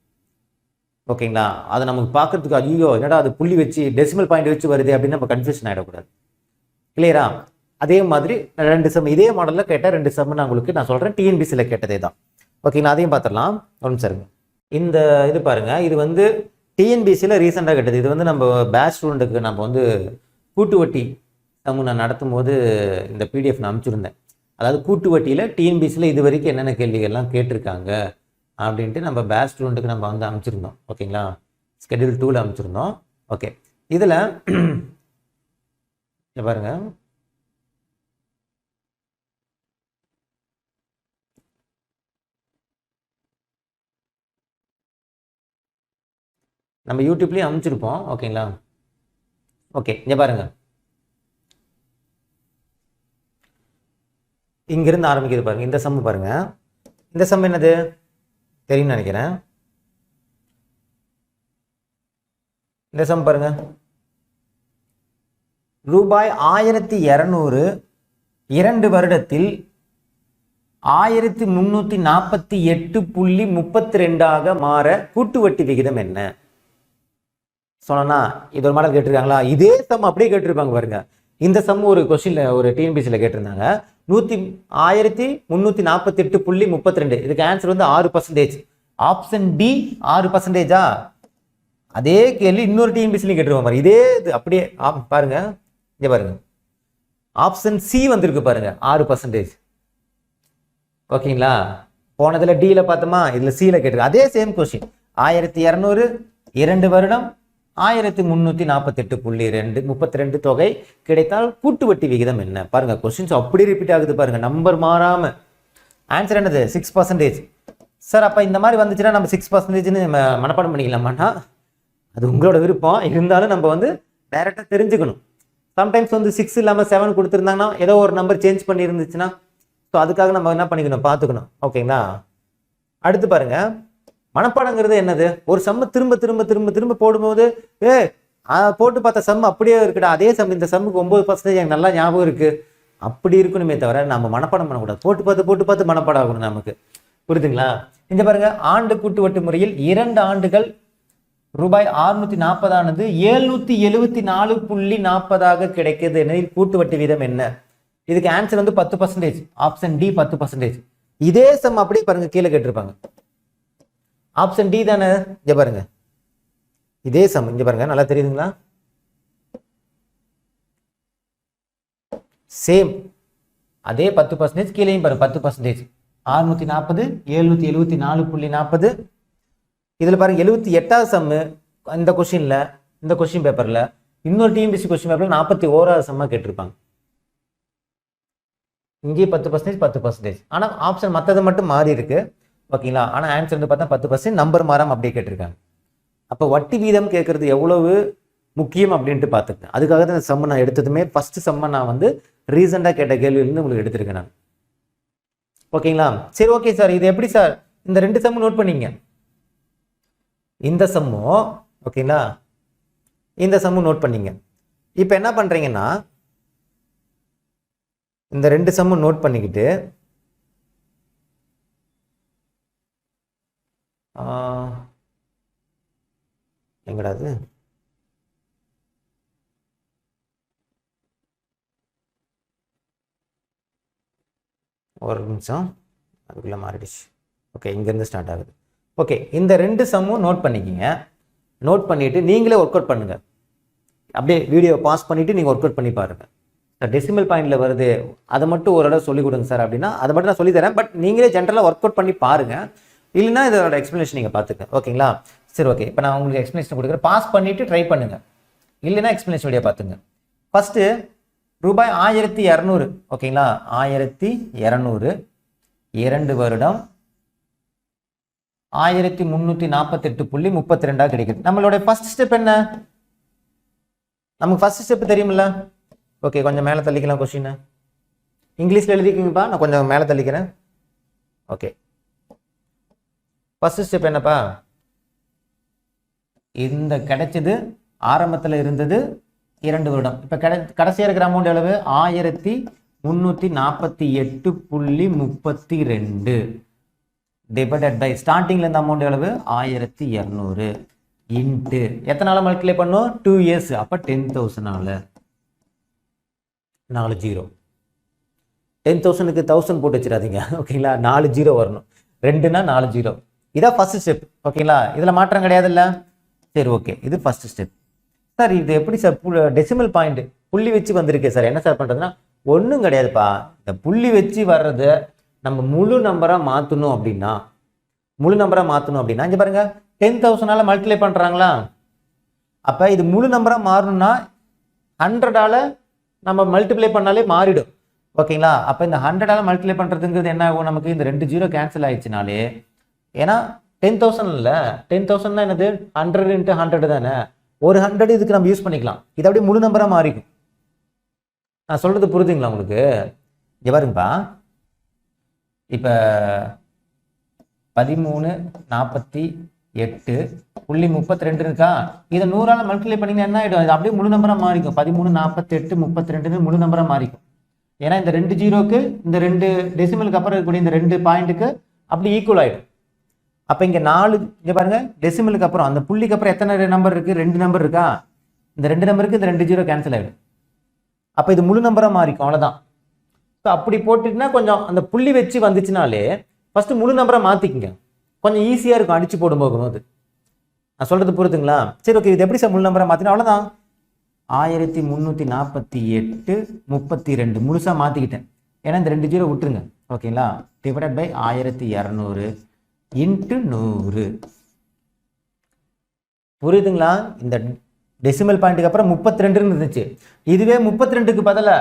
ஓகேங்களா? அதை நமக்கு பார்க்கறதுக்கு ஐயோ என்னடா அது புள்ளி வச்சு டெசிமல் பாயிண்ட் வச்சு வருது அப்படின்னு நம்ம கன்ஃபியூஷன் ஆகிடக்கூடாது. கிளியரா? அதே மாதிரி 2 சம் இதே மாடலில் கேட்டால் 2 சம் நான் உங்களுக்கு நான் சொல்கிறேன், டிஎன்பிசியில் கேட்டதே தான். ஓகேங்களா? அதையும் பார்த்துடலாம். ஒன்று சரிங்க. இந்த இது பாருங்க, இது வந்து டிஎன்பிசியில் ரீசெண்டாக கேட்டது. இது வந்து நம்ம பேட்ச் ஸ்டூடெண்ட்டுக்கு நம்ம வந்து கூட்டு வட்டி சமூக நான் நடத்தும் போது இந்த பிடிஎஃப் நான் அனுப்பிச்சிருந்தேன். அதாவது கூட்டு வட்டியில் டிஎன்பிசியில் இது வரைக்கும் என்னென்ன கேள்விகள்லாம் கேட்டிருக்காங்க அப்படின்ட்டு நம்ம பேட்ச் ஸ்டூடெண்ட்டுக்கு நம்ம வந்து அனுப்பிச்சிருந்தோம். ஓகேங்களா? ஸ்கெடியூல் 2ல் அனுப்பிச்சிருந்தோம். ஓகே, இதில் பாருங்க, நம்ம யூடியூப்லேயும் அனுப்பிச்சிருப்போம். ஓகேங்களா? ஓகே, இங்கே பாருங்க, இங்கிருந்து ஆரம்பிக்கிறது பாருங்க. இந்த சம் பாருங்க. இந்த சம் என்னது தெரியும்னு நினைக்கிறேன். இந்த சம் பாருங்க, ரூபாய் 1200 2 வருடத்தில் 1348.32 மாற கூட்டு வட்டி விகிதம் என்ன? சொன்னா இது ஒரு மாடல் கேட்டிருக்காங்களா? இதே சம் அப்படியே கேட்டிருப்பாங்க பாருங்க. இந்த சம் ஒரு கொஸ்டின்ல ஒரு டிஎன்பிசியில் கேட்டிருந்தாங்க. 1348.32. இதுக்கு ஆன்சர் வந்து 6%. Option D 6%. அதே கேள்வி இன்னொரு டிஎன்பிசிலையும் கேட்டிருப்பாங்க பாருங்க. இதே இது அப்படியே பாருங்க, இங்க பாருங்க, ஆப்ஷன் சி வந்திருக்கு பாருங்க 6%. ஓகேங்களா? போனதுல டில பார்த்தோமா, இதுல சில கேட்டிருக்கு. அதே சேம் கொஸ்டின் 1200 2 வருடம் 1348.32 தொகை கிடைத்தால் கூட்டு வட்டி விகிதம் என்ன? பாருங்க, கொஸ்டின்ஸ் அப்படியே ரிப்பீட் ஆகுது பாருங்க, நம்பர் மாறாம. ஆன்சர் என்னது? 6%. சார் அப்ப இந்த மாதிரி வந்துச்சுன்னா நம்ம 6% மனப்பாடம் பண்ணிக்கலாமான்னா அது உங்களோட விருப்பம். இருந்தாலும் நம்ம வந்து டைரக்டா தெரிஞ்சுக்கணும். சம்டைம்ஸ் வந்து 6 இல்லாம 7 கொடுத்துருந்தாங்கன்னா ஏதோ ஒரு நம்பர் சேஞ்ச் பண்ணி இருந்துச்சுன்னா ஸோ அதுக்காக நம்ம என்ன பண்ணிக்கணும், பார்த்துக்கணும். ஓகேங்களா? அடுத்து பாருங்க, மனப்பாடங்கிறது என்னது? ஒரு சம்ம திரும்ப திரும்ப திரும்ப திரும்ப போடும்போது போட்டு பார்த்த சம் அப்படியே இருக்குடா, அதே சம் இந்த சம்முக்கு 9% எனக்கு நல்லா ஞாபகம் இருக்கு, அப்படி இருக்கணுமே தவிர நம்ம மனப்பாடம் பண்ணக்கூடாது. போட்டு பார்த்து மனப்பாடம் ஆகணும் நமக்கு. புரியுதுங்களா? இங்க பாருங்க, ஆண்டு கூட்டு வட்டி முறையில் 2 ஆண்டுகள் ரூபாய் 640 ஆனது 774.40 கிடைக்கிறது எனில் கூட்டு வட்டி வீதம் என்ன? இதுக்கு ஆன்சர் வந்து 10%. Option D 10%. இதே சம் அப்படியே பாருங்க கீழே கேட்டிருப்பாங்க. ஆப்ஷன் டி தானே? இங்க பாருங்க, இதே சம் இங்க பாருங்க, நல்லா தெரியுதுங்களா? சேம் அதே 10%, கீழேயும் பாருங்க 10%. 640 774.40. இதுல பாருங்க 78வது சம்மு இந்த கொஸ்டின்ல, இந்த கொஸ்டின் பேப்பர்ல, இன்னொரு டிஎன்பிஎஸ்சி கொஸ்டின் பேப்பர்ல 41வது சம்மா கேட்டிருப்பாங்க. இங்கே 10%, 10%. ஆனா ஆப்ஷன் மற்றது மட்டும் மாறி இருக்கு. ஓகேங்களா? ஆனா ஆன்சர் வந்து பார்த்தா 10%, நம்பர் மாறாம அப்படியே கேட்டிருக்காங்க. அப்போ வட்டி வீதம் கேட்கறது எவ்வளவு முக்கியம் அப்படின்ட்டு பார்த்துக்கேன். அதுக்காக தான் இந்த சம்ம நான் எடுத்ததுமே ஃபர்ஸ்ட் சம்ம நான் வந்து ரீசெண்டாக கேட்ட கேள்வியிலிருந்து உங்களுக்கு எடுத்திருக்கேன் நான். ஓகேங்களா? சரி, ஓகே சார், இது எப்படி சார் இந்த 2 சம்மு நோட் பண்ணீங்க? இந்த சம்மோ ஓகேங்களா, இந்த சம்மு நோட் பண்ணீங்க. இப்போ என்ன பண்றீங்கன்னா, இந்த 2 சம்மு நோட் பண்ணிக்கிட்டு எங்கடாது ஒரு நிமிஷம், அதுக்குள்ள மாறிடுச்சு. ஓகே, இங்கேருந்து ஸ்டார்ட் ஆகுது. ஓகே, இந்த 2 சம்மும் நோட் பண்ணிக்கிங்க. நோட் பண்ணிட்டு நீங்களே ஒர்க் அவுட் பண்ணுங்க. அப்படியே வீடியோ பாஸ் பண்ணிட்டு நீங்க ஒர்க் அவுட் பண்ணி பாருங்க. டெசிமல் பாயிண்ட்ல வருது, அதை மட்டும் ஒரு இடம் சொல்லி கொடுங்க சார் அப்படின்னா அதை மட்டும் நான் சொல்லி தரேன். பட் நீங்களே ஜென்ரலாக ஒர்க் அவுட் பண்ணி பாருங்க. இல்லைன்னா இதோட எக்ஸ்பிளேஷன் நீங்க பார்த்துக்க. ஓகேங்களா? சரி, ஓகே. இப்போ நான் உங்களுக்கு எக்ஸ்பிளேஷன் கொடுக்குறேன், பாஸ் பண்ணிட்டு ட்ரை பண்ணுங்க. இல்லைன்னா எக்ஸ்பிளேஷன் வீடியோ பார்த்துங்க. ஃபர்ஸ்ட் ரூபாய் 1200. ஓகேங்களா? 1200 2 வருடம் 1348.32 கிடைக்குது. நம்மளோட ஃபர்ஸ்ட் ஸ்டெப் என்ன? நமக்கு ஃபர்ஸ்ட் ஸ்டெப் தெரியுமில்ல? ஓகே, கொஞ்சம் மேலே தள்ளிக்கலாம். கொஸ்டின் இங்கிலீஷ்ல எழுதிக்கிங்கப்பா, நான் கொஞ்சம் மேலே தள்ளிக்கிறேன். ஓகே, ஃபர்ஸ்ட் ஸ்டெப் என்னப்பா? இந்த கிடைச்சது ஆரம்பத்தில் இருந்தது 2 வருடம். இப்போ கடைசியாக இருக்கிற அமௌண்ட் எவ்வளவு? 1348.32 டிவைடட் பை ஸ்டார்டிங்ல இருந்த அமௌண்ட் எவ்வளவு? 1200 இன்ட்டு எத்தனை நாள் மல்டிப்ளை பண்ணோம்? 2 இயர்ஸ். அப்போ 10,000 4 0. 10,000க்கு 1000 போட்டு வச்சிடாதீங்க. ஓகேங்களா? 4 0 வரணும். 2னா 4 0. இதான் ஃபர்ஸ்ட் ஸ்டெப். ஓகேங்களா? இதுல மாற்றம் கிடையாதுல்ல? சரி, ஓகே, இது ஃபர்ஸ்ட் ஸ்டெப். சார் இது எப்படி சார் டெசிமல் பாயிண்ட் புள்ளி வச்சு வந்திருக்கு சார், என்ன சார் பண்றதுன்னா ஒன்றும் கிடையாதுப்பா. இந்த புள்ளி வச்சு வர்றதை நம்ம முழு நம்பரா மாற்றணும் அப்படின்னா இங்க பாருங்க 10,000ஆல மல்டிப்ளை பண்றாங்களா? அப்ப இது முழு நம்பரா மாறணும்னா 100ஆல நம்ம மல்டிப்ளை பண்ணாலே மாறிடும். ஓகேங்களா? அப்ப இந்த 100ஆல மல்டிப்ளை பண்றதுங்கிறது என்ன ஆகும்? நமக்கு இந்த 2 0 கேன்சல் ஆயிடுச்சுனாலே, ஏன்னா 10,000 இல்ல, 10,000 தான் என்னது? 100 × 100 தானே. ஒரு 100 இதுக்கு நம்ம யூஸ் பண்ணிக்கலாம். இது அப்படியே முழு நம்பரா மாறிக்கும். நான் சொல்றது புரியுதுங்களா உங்களுக்கு? இங்க பாருங்கப்பா, இப்ப 1348.32 புள்ளி 32 இருக்கா, இதை 100ஆல மல்டிப்ளை பண்ணிங்கன்னா என்ன ஆகிடும், இது அப்படியே முழு நம்பராக மாறிக்கும். 13, 48, 32 முழு நம்பராக மாறிக்கும். ஏன்னா இந்த 2 ஜீரோக்கு இந்த 2 டெசிமலுக்கு அப்புறம் இருக்கக்கூடிய இந்த 2 பாயிண்ட்டுக்கு அப்படி ஈக்குவல் ஆகிடும். அப்போ இங்கே 4 இங்கே பாருங்க, டெசிமலுக்கு அப்புறம் அந்த புள்ளிக்கு அப்புறம் எத்தனை நம்பர் இருக்குது, 2 நம்பர் இருக்கா, இந்த 2 நம்பருக்கு இந்த 2 ஜீரோ கேன்சல் ஆகிடும். அப்போ இது முழு நம்பராக மாறிக்கும், அவ்வளோதான். ஸோ அப்படி போட்டுட்டுனா கொஞ்சம் அந்த புள்ளி வச்சு வந்துச்சுனாலே ஃபஸ்ட்டு முழு நம்பராக மாற்றிக்குங்க, கொஞ்சம் ஈஸியாக இருக்கும் அடித்து போடும் போகும்போது. நான் சொல்கிறது புரியுதுங்களா? சரி ஓகே, இது எப்படி சார் முழு நம்பராக மாற்றினா, அவ்வளோதான். 1348 32 முழுசாக மாற்றிக்கிட்டேன். ஏன்னா இந்த 2 ஜீரோ விட்டுருங்க, ஓகேங்களா. Divided by 1200 into 100. புரியுதுங்களா? இந்த டெசிமல் பாயிண்ட்டுக்கு அப்புறம் 32ன்னு இருந்துச்சு, இதுவே 32க்கு பதிலாக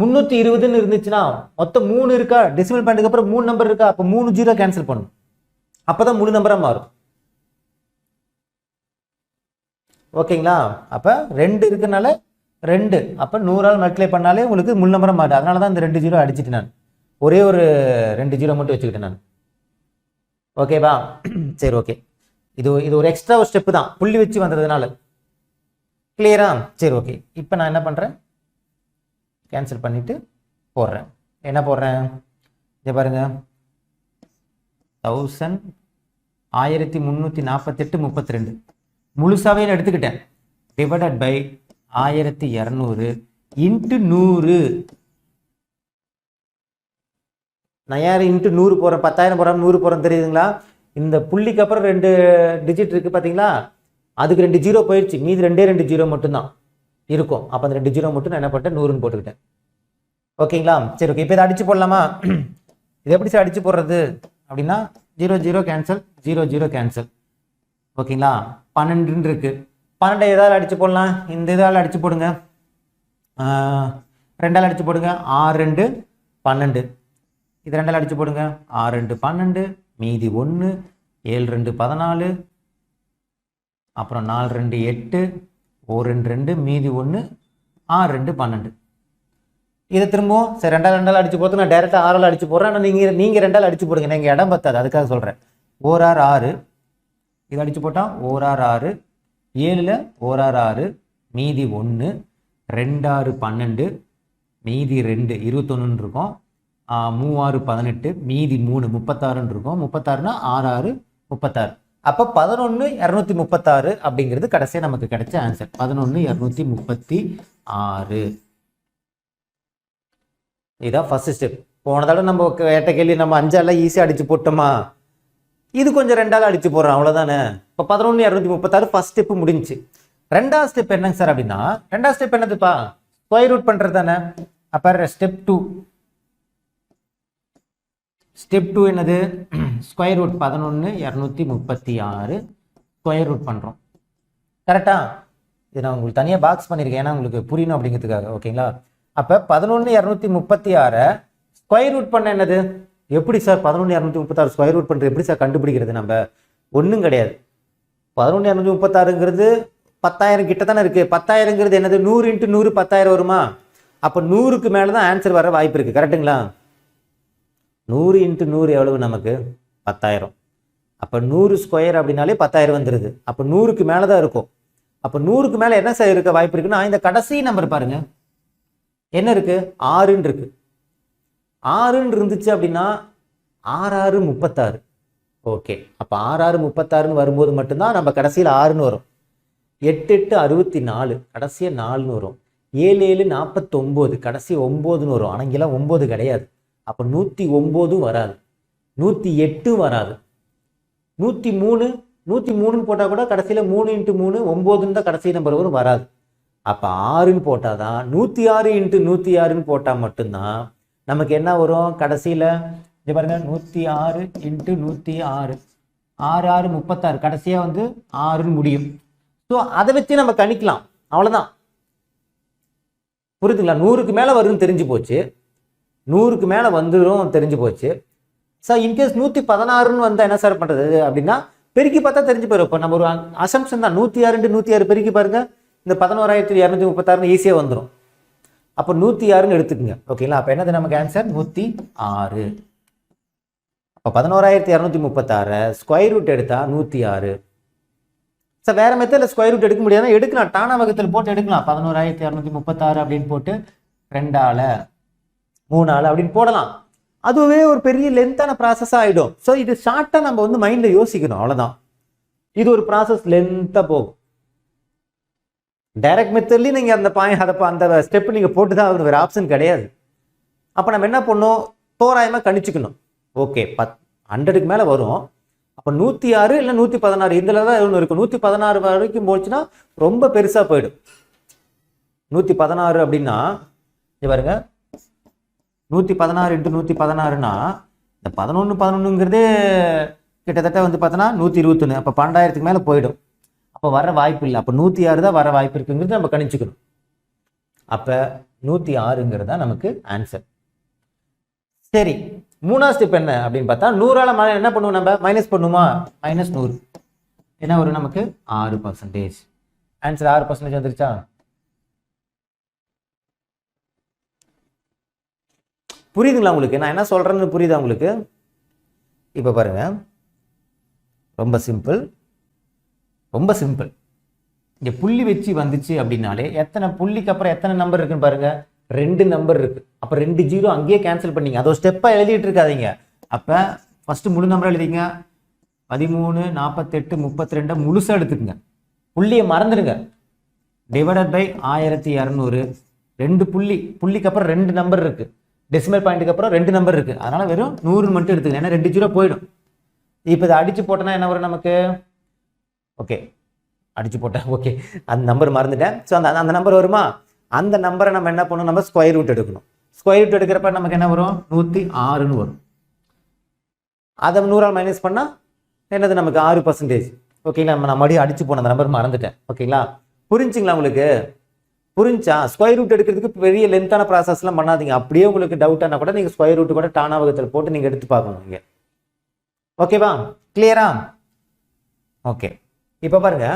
320ன்னு இருந்துச்சுன்னா மொத்தம் 3 இருக்கா, டெசிமல் பாயிண்ட்டுக்கு அப்புறம் 3 நம்பர் இருக்கா, அப்போ 3 ஜீரோ கேன்சல் பண்ணும், அப்போதான் முழு நம்பராக மாறும். ஓகேங்களா? அப்போ 2 இருக்குனால 2, அப்போ 100ஆல் மல்டிப்ளை பண்ணாலே உங்களுக்கு முழு நம்பராக மாறும். அதனால தான் இந்த 2 ஜீரோ அடிச்சுட்டு நான் ஒரே ஒரு 2 ஜீரோ மட்டும் வச்சுக்கிட்டேன் நான். ஓகேவா? சரி ஓகே, இது ஒரு எக்ஸ்ட்ரா ஒரு ஸ்டெப்பு தான் புள்ளி வச்சு வந்ததுனால. கிளியரா? சரி ஓகே, இப்போ நான் என்ன பண்ணுறேன், கேன்சல் பண்ணிவிட்டு போடுறேன். என்ன போடுறேன் இங்கே பாருங்க, 1348 32 முழுசாவே எடுத்துக்கிட்டேன். Divided by 1200 into 100. நான் யார் இன்ட்டு 100 போகிறேன், 10,000 போகிறேன், 100 போகிறேன், தெரியுதுங்களா? இந்த புள்ளிக்கு அப்புறம் 2 டிஜிட் இருக்குது பார்த்தீங்களா, அதுக்கு 2 ஜீரோ போயிடுச்சு, மீது 2 ஜீரோ மட்டும்தான் இருக்கும். அப்போ அந்த 2 ஜீரோ மட்டும் நான் என்ன பண்ணிட்டேன், 100ன்னு போட்டுக்கிட்டேன். ஓகேங்களா? சரி ஓகே, இப்போ இதை அடிச்சு போடலாமா? இது எப்படி சார் அடிச்சு போடுறது அப்படின்னா, 0 0 கேன்சல், 0 0 கேன்சல். ஓகேங்களா? 12 இருக்கு, 12 எதாவது அடிச்சு போடலாம், இந்த இதால் அடிச்சு போடுங்க, 2ஆல் அடிச்சு போடுங்க, 6 2 12. இது 2ஆல் அடிச்சு போடுங்க, 6 2 12, மீதி 1, 7 2 14, அப்புறம் 4 2 8, 1 2 2, மீதி 1, 6 2 12. இதை திரும்பவும் சரி 2ஆல் அடிச்சு போட்டு நான் டைரெக்டாக 6ஆல் அடிச்சு போடுறேன். ஆனால் நீங்கள் 2ஆல் அடிச்சு போடுங்க, நீங்கள் இடம் பத்தாது, அதுக்காக சொல்கிறேன். 1 6 6, இதை அடிச்சு போட்டால் 1 6 6, 7ல் 1 6 6, மீதி 1, 2 6 12, மீதி 2 21 இருக்கும், 3 6 18, மீதி 3 36 இருக்கும், 36னா 6 6 36. அப்போ 11 236 அப்படிங்கிறது கடைசியாக நமக்கு கிடைச்ச ஆன்சர். 11 236. இதுதான் ஃபர்ஸ்ட் ஸ்டெப். போன தடவை நம்ம கேட்ட கேள்வி நம்ம 5ஆல் ஈஸியாக அடிச்சு போட்டோமா, இது கொஞ்சம் 2ஆல் அடிச்சு போடுறோம், அவ்வளோதானே. இப்போ 11 236 ஃபர்ஸ்ட் ஸ்டெப்பு முடிஞ்சிச்சு. 2ஆவது ஸ்டெப் என்னங்க சார் அப்படின்னா, 2ஆவது ஸ்டெப் என்னதுப்பா, ஸ்கொயர் ரூட் பண்ணுறது தானே. அப்போ ஸ்டெப் 2, ஸ்டெப் 2 என்னது, ஸ்கொயர் ரூட் 11 236 ஸ்கொயர் ரூட் பண்ணுறோம். கரெக்டா? இது நான் உங்களுக்கு தனியாக பாக்ஸ் பண்ணியிருக்கேன், ஏன்னா உங்களுக்கு புரியணும் அப்படிங்கிறதுக்காக. ஓகேங்களா? அப்போ 11 236 ஸ்கொயர் ரூட் பண்ண என்னது, எப்படி சார் 11 236 ஸ்கொயர் ரூட் பண்ணுறது எப்படி சார் கண்டுபிடிக்கிறது? நம்ம ஒன்றும் கிடையாது. 11 236ங்கிறது 10,000 கிட்ட தானே இருக்குது. 10,000ங்கிறது என்னது, 100 × 100 10,000 வருமா? அப்போ 100க்கு மேலே தான் ஆன்சர் வர வாய்ப்பு இருக்குது. கரெக்டுங்களா? 100 × 100 எவ்வளவு நமக்கு, 10,000. அப்போ 100 ஸ்கொயர் அப்படின்னாலே 10,000 வந்துடுது. அப்போ 100க்கு மேலே தான் இருக்கும். அப்போ 100க்கு மேலே என்ன சார் இருக்க வாய்ப்பு இருக்குன்னா, இந்த கடைசி நம்பர் பாருங்க என்ன இருக்கு, 6ன்னு இருக்கு. 6ன்னு இருந்துச்சு அப்படின்னா 6 6 36. ஓகே, அப்போ 6 6 36ன்னு வரும்போது மட்டும்தான் நம்ம கடைசியில் 6ன்னு வரும். 8 8 64 கடைசியாக 4ன்னு வரும். 7 7 49 கடைசி 9ன்னு வரும். ஆனால் இங்கெல்லாம் 9 கிடையாது. அப்போ 109 வராது, 108 வராது, 103 போட்டால் கூட கடைசியில் 3 × 3 9ன்னு தான் கடைசி நம்பர் வரும், வராது. அப்போ 6ன்னு போட்டால் தான், 106 × 106ன்னு போட்டால் மட்டும்தான் நமக்கு என்ன வரும் கடைசியில். இது பாருங்க, 106 × 106, 6 6 36 கடைசியாக வந்து 6ன்னு முடியும். ஸோ அதை வச்சு நம்ம கணிக்கலாம், அவ்வளோதான். புரியுதுங்களா? 100க்கு மேலே வரும்னு தெரிஞ்சு போச்சு, 100க்கு மேலே வந்துடும் தெரிஞ்சு போச்சு. சார் இன்கேஸ் 116ன்னு வந்தால் என்ன சார் பண்ணுறது அப்படின்னா, பெருக்கி பார்த்தா தெரிஞ்சு போயிடும். இப்போ நம்ம ஒரு அசம்ஷன் தான், 106 × 106 பெருக்கி பாருங்க, இந்த 11,236 ஈஸியாக வந்துடும். அப்போ 106ன்னு எடுத்துக்கோங்க. ஓகேங்களா? அப்போ என்னது நமக்கு ஆன்சர் 106. அப்போ 11,236 ஸ்கொயர் ரூட் எடுத்தால் 106. சார் வேறு மெத்தடில் ஸ்கொயர் ரூட் எடுக்க முடியாதுன்னா எடுக்கலாம், டானா வகுத்தல் போட்டு எடுக்கலாம். 11,236 அப்படின்னு போட்டு 2 ஆல் 3 ஆள் அப்படின்னு போடலாம். அதுவே ஒரு பெரிய லென்த்தான ப்ராசஸாக ஆகிடும். ஸோ இது ஷார்ட்டாக நம்ம வந்து மைண்டில் யோசிக்கணும், அவ்வளோதான். இது ஒரு ப்ராசஸ் லென்த்தாக போகும். டைரக்ட் மெத்தட்லேயும் நீங்கள் அந்த ஸ்டெப் நீங்கள் போட்டு தான் வேறு ஆப்ஷன் கிடையாது. அப்போ நம்ம என்ன பண்ணோம், தோராயமாக கணிச்சுக்கணும். ஓகே 100க்கு மேலே வரும், அப்போ 106 இல்லை 116 இதில் தான் ஒன்று இருக்கும். 116 வரைக்கும் போச்சுன்னா ரொம்ப பெருசாக போயிடும். 116 அப்படின்னா பாருங்க, 116 × 116னா இந்த 11 கிட்டத்தட்ட வந்து பார்த்தோன்னா 121. அப்போ 12,000க்கு மேலே போயிடும். அப்போ வர வாய்ப்பு இல்லை. அப்போ 106 தான் வர வாய்ப்பு இருக்குங்கிறது நம்ம கணிச்சுக்கணும். அப்போ 106ங்கிறது தான் நமக்கு ஆன்சர். சரி, 3ஆவது ஸ்டெப் என்ன அப்படின்னு பார்த்தா 100ஆல் என்ன பண்ணுவோம், நம்ம மைனஸ் பண்ணுவோமா, -100 என்ன வரும் நமக்கு 6%. ஆன்சர் 6% வந்துருச்சா? புரியுதுங்களா உங்களுக்கு? நான் என்ன சொல்றேன்னு புரியுதா உங்களுக்கு? இப்போ பாருங்க, ரொம்ப சிம்பிள், ரொம்ப சிம்பிள். இங்கே புள்ளி வச்சு வந்துச்சு அப்படின்னாலே எத்தனை புள்ளிக்கு அப்புறம் எத்தனை நம்பர் இருக்குன்னு பாருங்க, 2 நம்பர் இருக்கு. அப்போ 2 0 அங்கேயே கேன்சல் பண்ணீங்க. அதோ ஸ்டெப்பாக எழுதிட்டு இருக்காதீங்க. அப்போ ஃபர்ஸ்ட் முழு நம்பர் எழுதிங்க, 13, 48, 32 முழுசாக எடுத்துக்கங்க. புள்ளியை மறந்துடுங்க. Divided by 1200. 2 புள்ளிக்கு அப்புறம் 2 நம்பர் இருக்கு. டெசிமல் பாயிண்ட்டுக்கு அப்புறம் 2 நம்பர் இருக்கு. அதனால வெறும் 100 மட்டும் எடுத்துக்கங்க. ஏன்னா 2 0 போயிடும். இப்போ இதை அடிச்சு போட்டோன்னா என்ன வரும் நமக்கு? ஓகே, அடிச்சு போட்டேன். ஓகே, அந்த நம்பர் மறந்துட்டேன். ஸோ அந்த நம்பர் வருமா? அந்த நம்பரை நம்ம என்ன பண்ணணும், நம்ம ஸ்கொயர் ரூட் எடுக்கணும். ஸ்கொயர் ரூட் எடுக்கிறப்ப நமக்கு என்ன வரும்? 106ன்னு வரும். அதை 100ஆல் மைனஸ் பண்ணால் என்னது நமக்கு 6%. ஓகேங்களா? நான் மறுபடியும் அடிச்சு போன அந்த நம்பர் மறந்துட்டேன். ஓகேங்களா? புரிஞ்சுங்களா உங்களுக்கு? புரிஞ்சா? ஸ்கொயர் ரூட் எடுக்கிறதுக்கு பெரிய லென்த்தான ப்ராசஸ்லாம் பண்ணாதீங்க. அப்படியே உங்களுக்கு டவுட்டானா கூட நீங்கள் ஸ்கொயர் ரூட் கூட டானா வகுத்தல் போட்டு நீங்கள் எடுத்து பார்க்கணும் இங்கே. ஓகேவா? கிளியரா? ஓகே, இப்போ பாருங்க,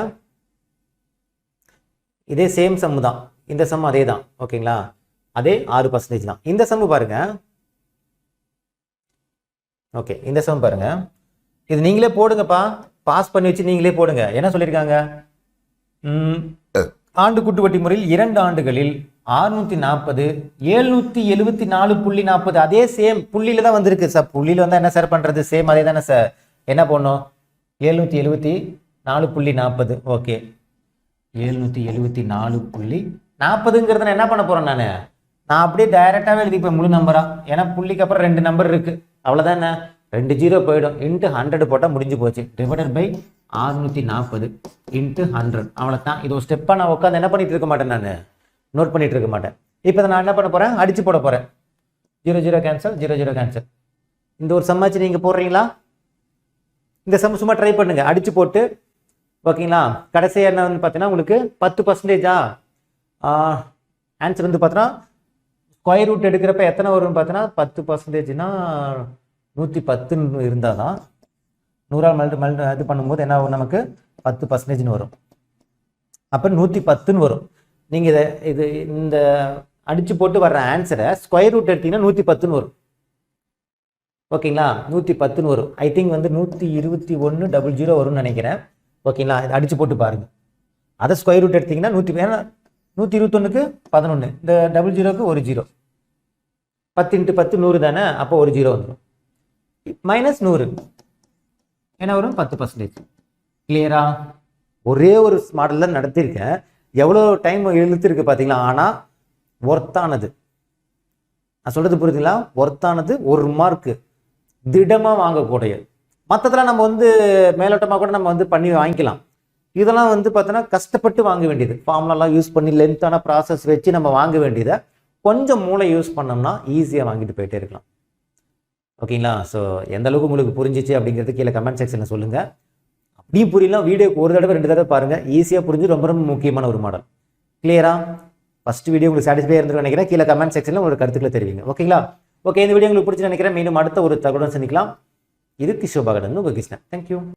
இதே சேம் சம்மு தான். இந்த சம் அதே தான். ஓகேங்களா? அதே 6% தான். இந்த சம்மு பாருங்க. ஓகே, இந்த சம் பாருங்க, இது நீங்களே போடுங்கப்பா, பாஸ் பண்ணி வச்சு நீங்களே போடுங்க. என்ன சொல்லியிருக்காங்க? ஆண்டு கூட்டு வட்டி முறையில் 2 ஆண்டுகளில் 640 774.40. அதே சேம் புள்ளியில தான் வந்திருக்கு சார். புள்ளியில வந்தா என்ன சார் பண்றது? சேம் அதே தானே சார். என்ன பண்ணும்? 774.40. ஓகே, 774.40ங்கிறத என்ன பண்ண போறேன் நான் அப்படியே டைரக்டாவே எழுதிப்பேன் முழு நம்பரா. ஏன்னா புள்ளிக்கு அப்புறம் 2 நம்பர் இருக்கு. அவ்வளவுதான். என்ன 2 0 போயிடும். இன்ட்டு 100 போட்டால் முடிஞ்சு போச்சு. Divided by 640 into 100. அவ்வளோதான். இது ஒரு ஸ்டெப்பாக நான் உட்காந்து என்ன பண்ணிட்டு இருக்க மாட்டேன், நான் நோட் பண்ணிட்டு இருக்க மாட்டேன். இப்போ நான் என்ன பண்ண போறேன்? அடிச்சு போட போறேன். 0 0 கேன்சல், 0 0 கேன்சல். இந்த ஒரு சம்மாச்சு நீங்க போடுறீங்களா? இந்த சம் சும்மா ட்ரை பண்ணுங்க, அடிச்சு போட்டு. ஓகேங்களா? கடைசியாக என்ன வந்து பார்த்தீங்கன்னா உங்களுக்கு 10%. ஆன்சர் வந்து பார்த்தீங்கன்னா ஸ்கொயர் ரூட் எடுக்கிறப்ப எத்தனை வரும்னு பார்த்தீங்கன்னா 10%னா 110 இருந்தால் தான் 100ஆல் இது பண்ணும்போது என்ன ஆகும், நமக்கு 10%ன்னு வரும். அப்போ 110ன்னு வரும். நீங்கள் இது இந்த அடிச்சு போட்டு வர்ற ஆன்சரை ஸ்கொயர் ரூட் எடுத்தீங்கன்னா 110ன்னு வரும். ஓகேங்களா? 110ன்னு வரும். ஐ திங்க் வந்து 121.00 வரும்னு நினைக்கிறேன். ஓகேங்களா? இது அடிச்சு போட்டு பாருங்க. அதை ஸ்கொயர் ரூட் எடுத்தீங்கன்னா 121க்கு 11, இந்த 00க்கு ஒரு 0, 10 × 10 100 தானே. அப்போ ஒரு 0 வந்துடும். -100 என்ன வரும்? 10%. கிளியரா? ஒரே ஒரு மாடல் தான் நடத்தியிருக்கேன். எவ்வளோ டைம் இழுத்துருக்கு பார்த்தீங்களா? ஆனால் ஒர்த்தானது. நான் சொல்றது புரியுதுங்களா? ஒர்த்தானது. 1 மார்க்கு திடமாக வாங்கக்கூடிய. மற்றதெல்லாம் நம்ம வந்து மேலோட்டமாக கூட நம்ம வந்து பண்ணி வாங்கிக்கலாம். இதெல்லாம் வந்து பார்த்தோன்னா கஷ்டப்பட்டு வாங்க வேண்டியது. ஃபார்முலாலாம் யூஸ் பண்ணி லென்த்தான ப்ராசஸ் வச்சு நம்ம வாங்க வேண்டியதை கொஞ்சம் மூளை யூஸ் பண்ணோம்னா ஈஸியாக வாங்கிட்டு போயிட்டே இருக்கலாம். ஓகேங்களா? ஸோ எந்த அளவுக்கு உங்களுக்கு புரிஞ்சிச்சு அப்படிங்கிறது கீழே கமெண்ட் செக்ஷனில் சொல்லுங்கள். அப்படியும் புரியலாம், வீடியோக்கு ஒரு தடவை 2 தடவை பாருங்கள். ஈஸியாக புரிஞ்சு ரொம்ப ரொம்ப முக்கியமான ஒரு மாடல். கிளியரா? ஃபஸ்ட் வீடியோ உங்களுக்கு சாட்டிஸ்ஃபை இருந்துன்னு நினைக்கிறேன். கீழே கமெண்ட் செக்ஷனில் உங்களுக்கு கருத்துக்களை தெரிவிங்க. ஓகேங்களா? ஓகே, இந்த வீடியோ உங்களுக்கு பிடிச்சி நினைக்கிறேன். மீண்டும் அடுத்த ஒரு தகவலுடன் சந்திக்கலாம். இது கிஷோபாகடன் உங்கள் கிருஷ்ணன். தேங்க்யூ.